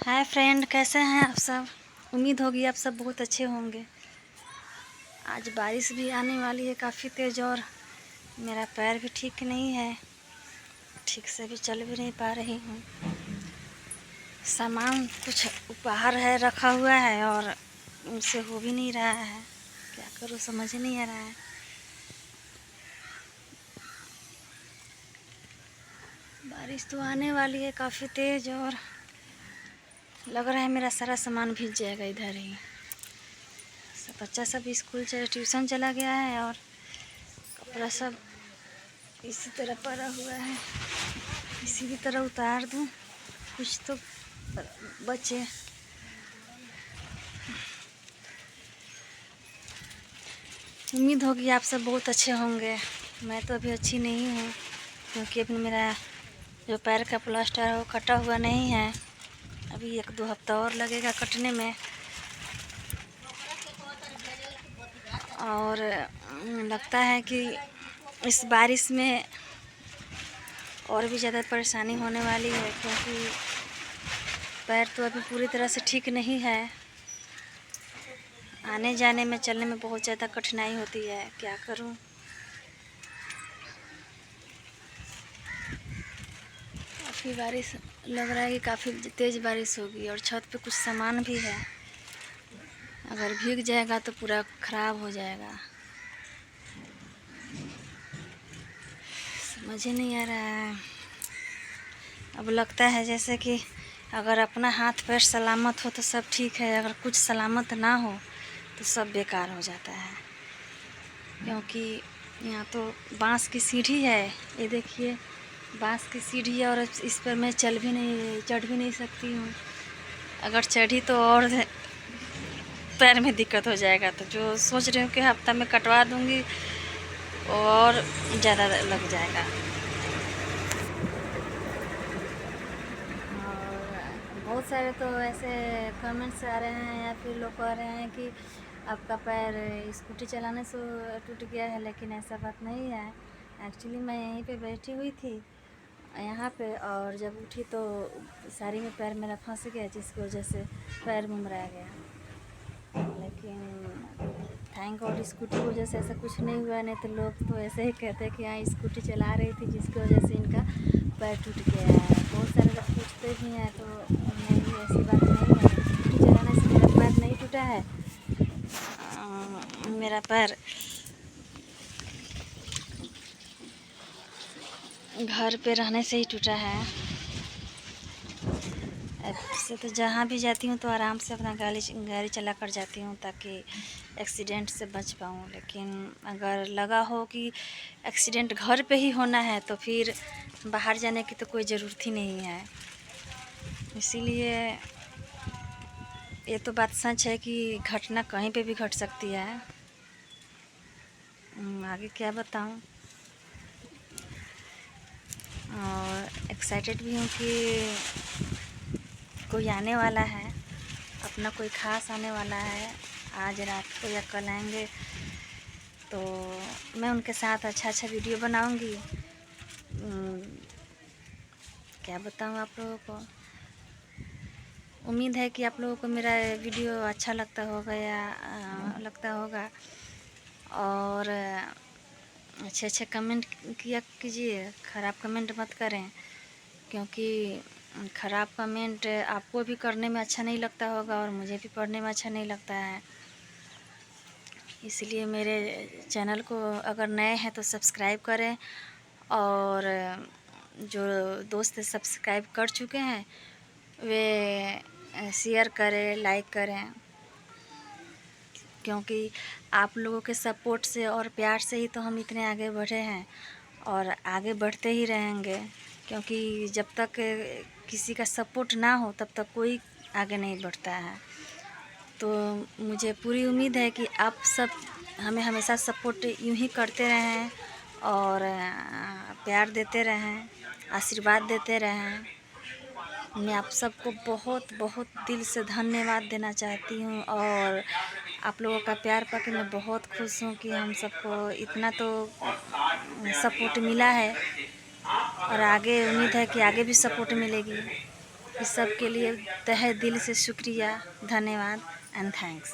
Hi friend, कैसे हैं आप सब। उम्मीद होगी आप सब बहुत अच्छे होंगे। आज बारिश भी आने वाली है काफ़ी तेज़, और मेरा पैर भी ठीक नहीं है, ठीक से भी चल भी नहीं पा रही हूँ। सामान कुछ बाहर है, रखा हुआ है और उनसे हो भी नहीं रहा है। क्या करूँ समझ नहीं आ रहा है। बारिश तो आने वाली है काफ़ी तेज़, और लग रहा है मेरा सारा सामान भीग जाएगा इधर ही। सब बच्चा सब स्कूल ट्यूशन चला गया है, और कपड़ा सब इसी तरह पड़ा हुआ है। इसी की तरह उतार दूं, कुछ तो बचे। उम्मीद होगी आप सब बहुत अच्छे होंगे। मैं तो अभी अच्छी नहीं हूँ, क्योंकि अभी मेरा जो पैर का प्लास्टर है वो कटा हुआ नहीं है। अभी 1-2 हफ्ता और लगेगा कटने में। और लगता है कि इस बारिश में और भी ज़्यादा परेशानी होने वाली है, क्योंकि पैर तो अभी पूरी तरह से ठीक नहीं है। आने जाने में, चलने में बहुत ज़्यादा कठिनाई होती है। क्या करूं। काफ़ी बारिश लग रहा है कि काफ़ी तेज़ बारिश होगी, और छत पे कुछ सामान भी है। अगर भीग जाएगा तो पूरा ख़राब हो जाएगा। समझ ही नहीं आ रहा है। अब लगता है जैसे कि अगर अपना हाथ पैर सलामत हो तो सब ठीक है, अगर कुछ सलामत ना हो तो सब बेकार हो जाता है। क्योंकि यहाँ तो बांस की सीढ़ी है, ये देखिए बांस की सीढ़ी है, और इस पर मैं चढ़ भी नहीं सकती हूँ। अगर चढ़ी तो और पैर में दिक्कत हो जाएगा। तो जो सोच रही हूँ कि हफ्ता में कटवा दूँगी, और ज़्यादा लग जाएगा। और बहुत सारे तो ऐसे कमेंट्स आ रहे हैं, या फिर लोग कह रहे हैं कि आपका पैर स्कूटी चलाने से टूट गया है, लेकिन ऐसा बात नहीं है। एक्चुअली मैं यहीं पे बैठी हुई थी यहाँ पे, और जब उठी तो साड़ी में पैर मेरा फंस गया, जिसकी वजह से पैर मुमरा गया। लेकिन थैंक गॉड स्कूटी की वजह से ऐसा कुछ नहीं हुआ, नहीं तो लोग तो ऐसे ही कहते हैं कि हाँ स्कूटी चला रही थी जिसकी वजह से इनका पैर टूट गया है। बहुत सारे लोग पूछते भी हैं, तो नहीं, ऐसी बात नहीं है। स्कूटी चलाने से मेरा पैर नहीं टूटा है। मेरा पैर घर पे रहने से ही टूटा है। ऐसे तो जहाँ भी जाती हूँ तो आराम से अपना गाड़ी चला कर जाती हूँ, ताकि एक्सीडेंट से बच पाऊँ। लेकिन अगर लगा हो कि एक्सीडेंट घर पे ही होना है, तो फिर बाहर जाने की तो कोई ज़रूरत ही नहीं है। इसीलिए ये तो बात सच है कि घटना कहीं पे भी घट सकती है। आगे क्या बताऊँ। और एक्साइटेड भी हूँ कि कोई आने वाला है, अपना कोई ख़ास आने वाला है। आज रात को या कल आएंगे, तो मैं उनके साथ अच्छा वीडियो बनाऊंगी। क्या बताऊं आप लोगों को। उम्मीद है कि आप लोगों को मेरा वीडियो अच्छा लगता होगा, या लगता होगा। और अच्छे कमेंट किया कीजिए, ख़राब कमेंट मत करें, क्योंकि ख़राब कमेंट आपको भी करने में अच्छा नहीं लगता होगा, और मुझे भी पढ़ने में अच्छा नहीं लगता है। इसलिए मेरे चैनल को अगर नए हैं तो सब्सक्राइब करें, और जो दोस्त सब्सक्राइब कर चुके हैं वे शेयर करें, लाइक करें, क्योंकि आप लोगों के सपोर्ट से और प्यार से ही तो हम इतने आगे बढ़े हैं, और आगे बढ़ते ही रहेंगे। क्योंकि जब तक किसी का सपोर्ट ना हो तब तक कोई आगे नहीं बढ़ता है। तो मुझे पूरी उम्मीद है कि आप सब हमें हमेशा सपोर्ट यूँ ही करते रहें, और प्यार देते रहें, आशीर्वाद देते रहें। मैं आप सबको बहुत बहुत दिल से धन्यवाद देना चाहती हूँ, और आप लोगों का प्यार पाके मैं बहुत खुश हूँ कि हम सबको इतना तो सपोर्ट मिला है, और आगे उम्मीद है कि आगे भी सपोर्ट मिलेगी। इस सब के लिए तहे दिल से शुक्रिया, धन्यवाद एंड थैंक्स।